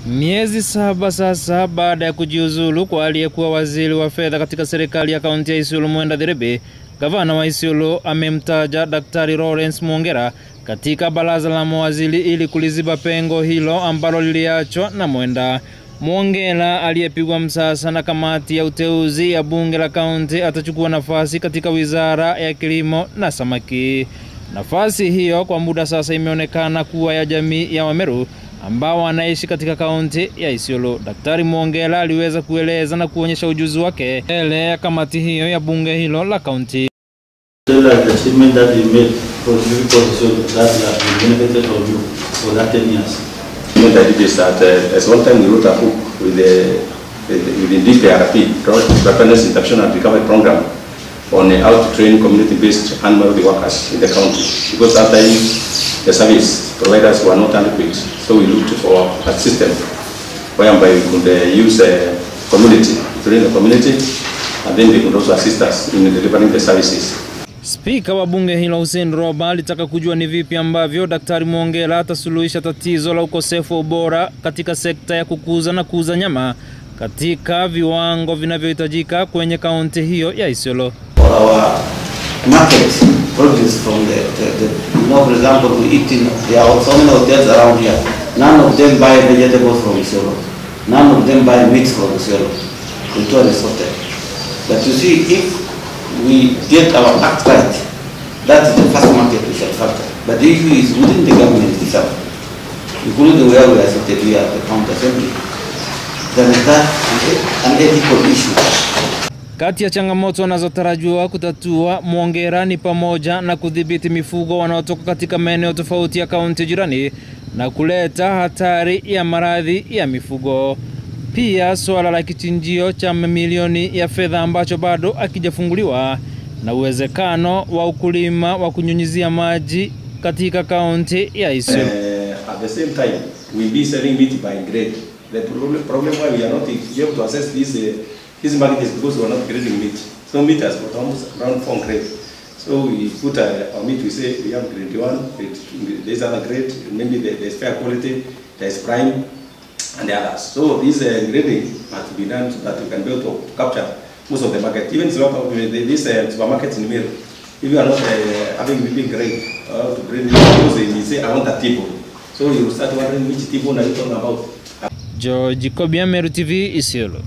Miezi 7 sasa baada ya kujiuzulu kwa aliyekuwa waziri wa fedha katika serikali ya kaunti ya Isiolo Mwenda Thiribe, gavana wa Isiolo amemtaja Daktari Lawrence Mwongera katika baraza la mawaziri ili kuliziba pengo hilo ambalo liliachwa na Mwenda. Mwongera aliyepigwa msasa na kamati ya uteuzi ya bunge la kaunti atachukua nafasi katika wizara ya kilimo na samaki. Nafasi hiyo kwa muda sasa imeonekana kuwa ya jamii ya Wameru ambao wanaishi katika kaunti ya Isiolo. Daktari Mwongera aliweza kueleza na kuonyesha ujuzi wake mbele ya kamati hiyo ya bunge hilo la kaunti. As one time we wrote a book with the DPRP, Preparedness, Intervention and Recovery Program, on how to train community-based animal workers in the county. Because at that time, the service providers were not adequate, so we looked for a system whereby we could use a community, train the community, and then they could also assist us in delivering the services. Spika wa bunge hilo Hussein Roba alitaka kujua ni vipi ambavyo Daktari Mwongera atasuluhisha tatizo la ukosefu wa ubora katika sekta ya kukuza na kuuza nyama katika viwango vinavyohitajika kwenye kaunti hiyo ya Isiolo. For our market produce from for example, we eat in so many hotels around here. None of them buy vegetables from Isiolo. None of them buy meat from Isiolo. We told this hotel. But you see, if we get our act right, that is the first market we shall factor. But the issue is within the government itself, including where we are seated here at the county assembly. Then is that an ethical issue. Kati ya changamoto wanazotarajiwa kutatua Mwongera ni pamoja na kudhibiti mifugo wanaotoka katika maeneo tofauti ya kaunti jirani na kuleta hatari ya maradhi ya mifugo. Pia swala la kichinjio cha mamilioni ya fedha ambacho bado hakijafunguliwa na uwezekano wa ukulima wa kunyunyizia maji katika kaunti ya Isiolo. At the same time, we'll be selling meat by grade. The problem why we are not able to access this market is because we are not grading meat. So meat has got almost around 4 grades. So we put our meat, we say we have grade 1, there's other grade, maybe there's fair quality, there's prime, and the others. So this grading has to be done so that we can be able to capture most of the market. Even this supermarkets in Meru, if you are not having big grade to grade, because they say I want a tipo. So you start wondering which tipo are you talking about. George Kobiya, Meru TV, Isiolo.